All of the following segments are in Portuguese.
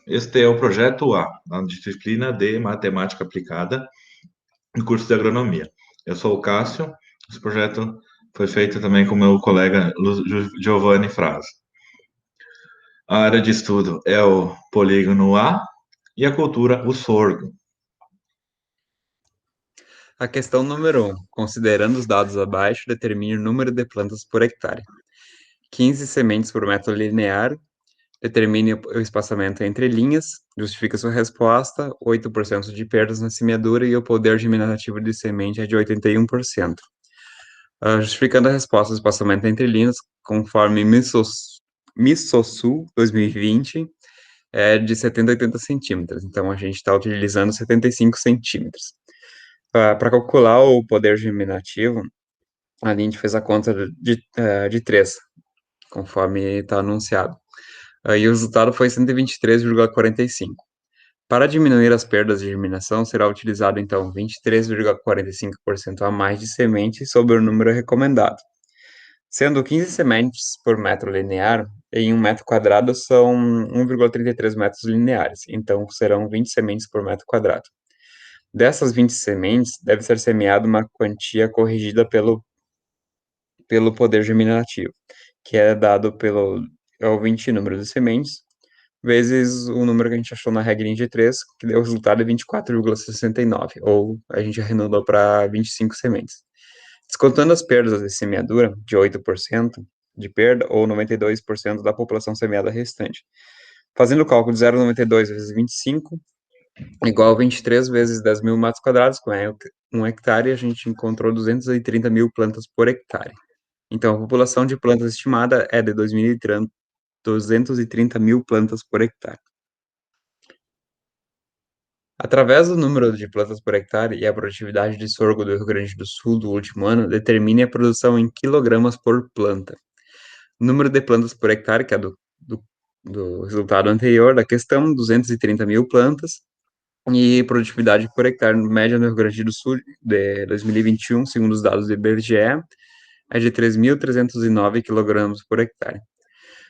Este é o projeto A, na disciplina de Matemática Aplicada, no curso de Agronomia. Eu sou o Cássio, esse projeto foi feito também com meu colega Giovanni Fraz. A área de estudo é o polígono A e a cultura, o sorgo. A questão número 1. Considerando os dados abaixo, determine o número de plantas por hectare. 15 sementes por metro linear. Determine o espaçamento entre linhas. Justifica sua resposta. 8% de perdas na semeadura e o poder germinativo de semente é de 81%. Justificando a resposta, o espaçamento entre linhas, conforme Missosul 2020, é de 70 a 80 centímetros. Então, a gente está utilizando 75 centímetros. Para calcular o poder germinativo, a gente fez a conta de 3, conforme está anunciado. E o resultado foi 123,45. Para diminuir as perdas de germinação, será utilizado, então, 23,45% a mais de semente sobre o número recomendado. Sendo 15 sementes por metro linear, em 1 metro quadrado são 1,33 metros lineares, então serão 20 sementes por metro quadrado. Dessas 20 sementes, deve ser semeada uma quantia corrigida pelo poder germinativo, que é dado pelo ouvinte número de sementes, vezes o número que a gente achou na regrinha de 3, que deu o resultado de 24,69, ou a gente arredondou para 25 sementes. Descontando as perdas de semeadura, de 8% de perda, ou 92% da população semeada restante. Fazendo o cálculo de 0,92 vezes 25, igual a 23 vezes 10 mil metros quadrados, com 1 hectare, a gente encontrou 230 mil plantas por hectare. Então, a população de plantas estimada é de 230 mil plantas por hectare. Através do número de plantas por hectare e a produtividade de sorgo do Rio Grande do Sul do último ano, determine a produção em quilogramas por planta. O número de plantas por hectare, que é do resultado anterior da questão, 230 mil plantas, e produtividade por hectare média no Rio Grande do Sul de 2021, segundo os dados do IBGE, é de 3.309 kg por hectare.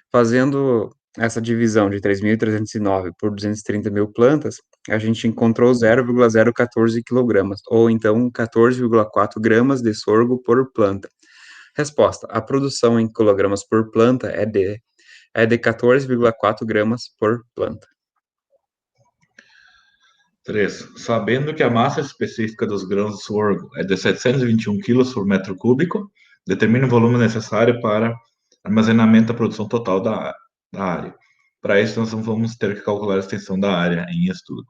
Fazendo essa divisão de 3.309 por 230 mil plantas, a gente encontrou 0,014 kg, ou então 14,4 gramas de sorgo por planta. Resposta: a produção em quilogramas por planta é de 14,4 gramas por planta. 3. Sabendo que a massa específica dos grãos de sorgo é de 721 kg por metro cúbico, determine o volume necessário para armazenamento da produção total da área. Para isso, nós vamos ter que calcular a extensão da área em estudo.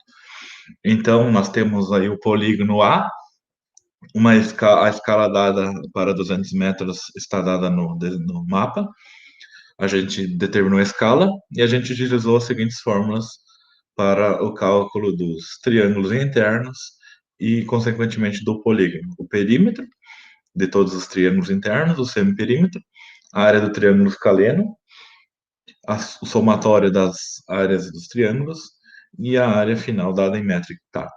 Então, nós temos aí o polígono A, a escala dada para 200 metros está dada no mapa. A gente determinou a escala e a gente utilizou as seguintes fórmulas para o cálculo dos triângulos internos e, consequentemente, do polígono. O perímetro de todos os triângulos internos, o semiperímetro, a área do triângulo escaleno, o somatório das áreas dos triângulos e a área final dada em metro hectare.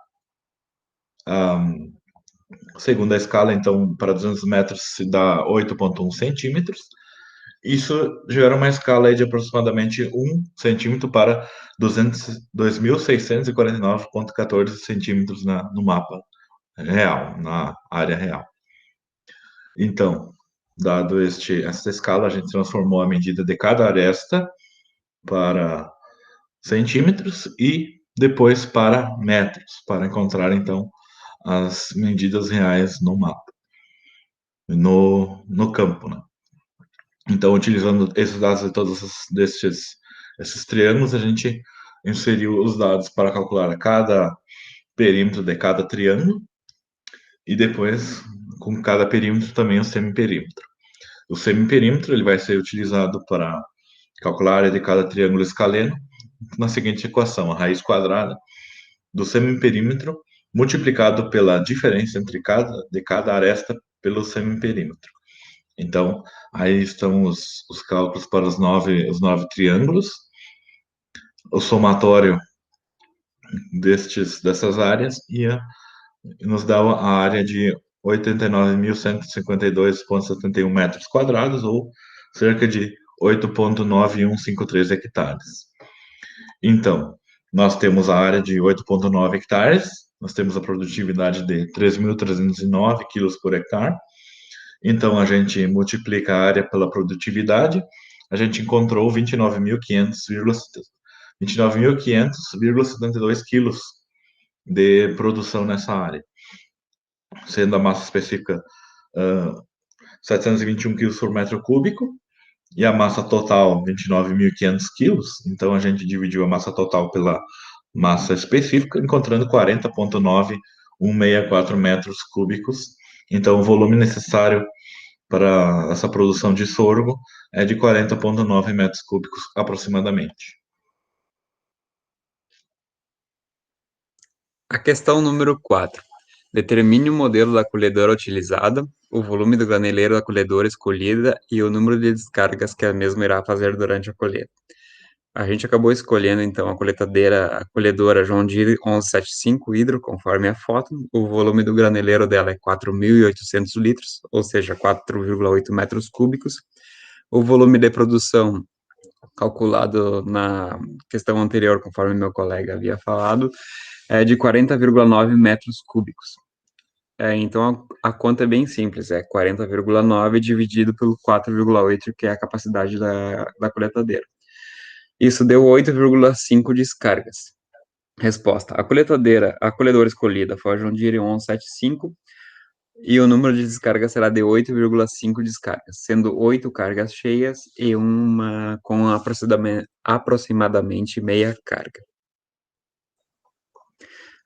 Segundo a escala, então, para 200 metros se dá 8,1 centímetros. Isso gera uma escala de aproximadamente 1 centímetro para 2.649,14 centímetros no mapa real, na área real. Então, dado essa escala, a gente transformou a medida de cada aresta para centímetros e depois para metros, para encontrar, então, as medidas reais no mapa, no campo, né? Então, utilizando esses dados de todos esses triângulos, a gente inseriu os dados para calcular cada perímetro de cada triângulo e depois, com cada perímetro, também o semiperímetro. O semiperímetro ele vai ser utilizado para calcular a área de cada triângulo escaleno na seguinte equação: a raiz quadrada do semiperímetro multiplicado pela diferença entre cada aresta pelo semiperímetro. Então, aí estão os cálculos para os nove triângulos, o somatório dessas áreas nos dá a área de 89.152,71 metros quadrados, ou cerca de 8,9153 hectares. Então, nós temos a área de 8,9 hectares, nós temos a produtividade de 3.309 quilos por hectare. Então, a gente multiplica a área pela produtividade, a gente encontrou 29.500,72 quilos de produção nessa área, sendo a massa específica 721 quilos por metro cúbico, e a massa total 29.500 quilos. Então, a gente dividiu a massa total pela massa específica, encontrando 40,9164 metros cúbicos. Então, o volume necessário para essa produção de sorgo é de 40,9 metros cúbicos aproximadamente. A questão número 4. Determine o modelo da colhedora utilizada, o volume do graneleiro da colhedora escolhida e o número de descargas que a mesma irá fazer durante a colheita. A gente acabou escolhendo, então, a colhedora John Deere 1175 Hydro, conforme a foto. O volume do graneleiro dela é 4.800 litros, ou seja, 4,8 metros cúbicos. O volume de produção, calculado na questão anterior, conforme meu colega havia falado, é de 40,9 metros cúbicos. Então, a conta é bem simples, é 40,9 dividido pelo 4,8, que é a capacidade da coletadeira. Isso deu 8,5 descargas. Resposta: a colhedora escolhida foi a John Deere 1175 e o número de descargas será de 8,5 descargas, sendo 8 cargas cheias e uma com aproximadamente meia carga.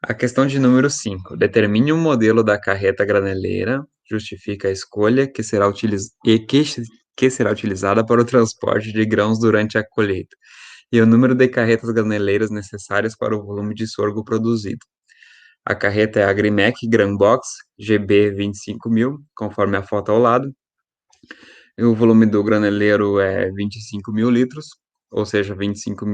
A questão de número 5. Determine o modelo da carreta graneleira, justifica a escolha que será utilizada para o transporte de grãos durante a colheita, e o número de carretas graneleiras necessárias para o volume de sorgo produzido. A carreta é a Agrimec Granbox GB 25.000, conforme a foto ao lado. E o volume do graneleiro é 25.000 litros, ou seja, 25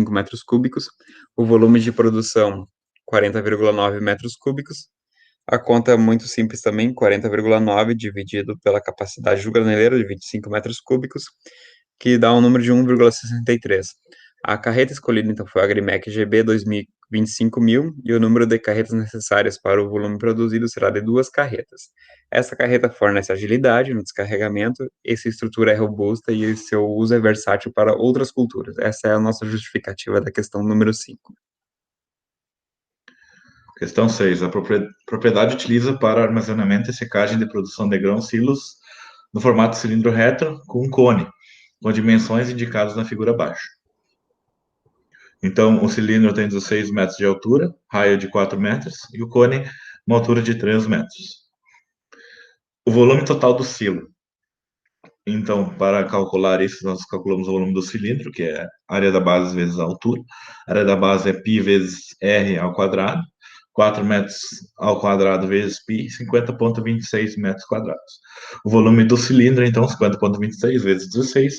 metros cúbicos. O volume de produção, 40,9 metros cúbicos. A conta é muito simples também, 40,9 dividido pela capacidade do graneleiro, de 25 metros cúbicos, que dá um número de 1,63. A carreta escolhida, então, foi a Agrimec GB 25.000, e o número de carretas necessárias para o volume produzido será de 2 carretas. Essa carreta fornece agilidade no descarregamento, essa estrutura é robusta e seu uso é versátil para outras culturas. Essa é a nossa justificativa da questão número 5. Questão 6. A propriedade utiliza para armazenamento e secagem de produção de grãos silos no formato cilindro reto com um cone, com dimensões indicadas na figura abaixo. Então, o cilindro tem 16 metros de altura, raio de 4 metros, e o cone uma altura de 3 metros. O volume total do silo. Então, para calcular isso, nós calculamos o volume do cilindro, que é a área da base vezes a altura. A área da base é π vezes r ao quadrado, 4 metros ao quadrado vezes π, 50,26 metros quadrados. O volume do cilindro, então, 50,26 vezes 16,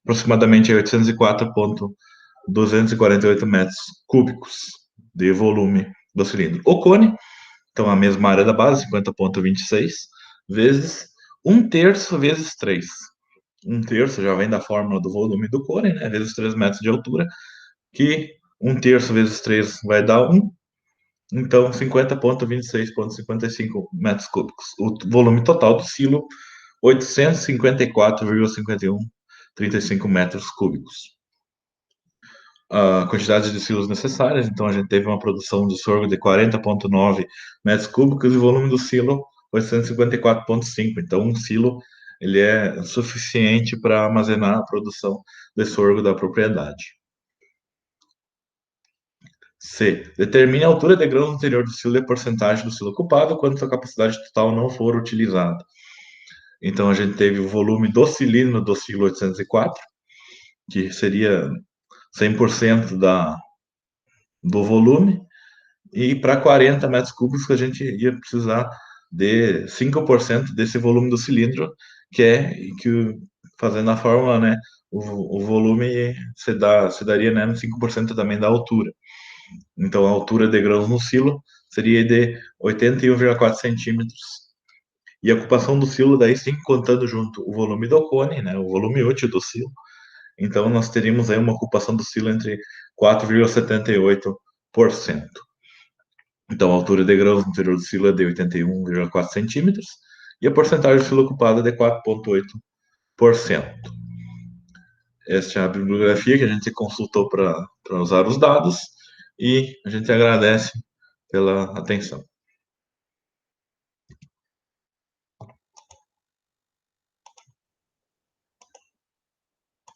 aproximadamente 804,248 metros cúbicos de volume do cilindro. O cone, então, a mesma área da base, 50,26 vezes 1/3 vezes 3. 1/3 já vem da fórmula do volume do cone, né? Vezes 3 metros de altura, que 1/3 vezes 3 vai dar 1. Então, 50,26,55 metros cúbicos. O volume total do silo, 854,5135 metros cúbicos. A quantidade de silos necessárias, então a gente teve uma produção de sorgo de 40,9 metros cúbicos e o volume do silo 854,5. Então, um silo ele é suficiente para armazenar a produção de sorgo da propriedade. C. Determine a altura de grãos no interior do silo e a porcentagem do silo ocupado quando sua capacidade total não for utilizada. Então, a gente teve o volume do cilindro do silo 804, que seria 100% do volume, e para 40 metros cúbicos a gente ia precisar de 5% desse volume do cilindro, que fazendo a fórmula, né, o volume se daria, né, 5% também da altura. Então, a altura de grãos no silo seria de 81,4 centímetros. E a ocupação do silo, daí sim, contando junto o volume do cone, né, o volume útil do silo. Então, nós teríamos aí uma ocupação do silo entre 4,78%. Então, a altura de grãos no interior do silo é de 81,4 centímetros e a porcentagem de silo ocupada é de 4,8%. Esta é a bibliografia que a gente consultou para usar os dados e a gente agradece pela atenção.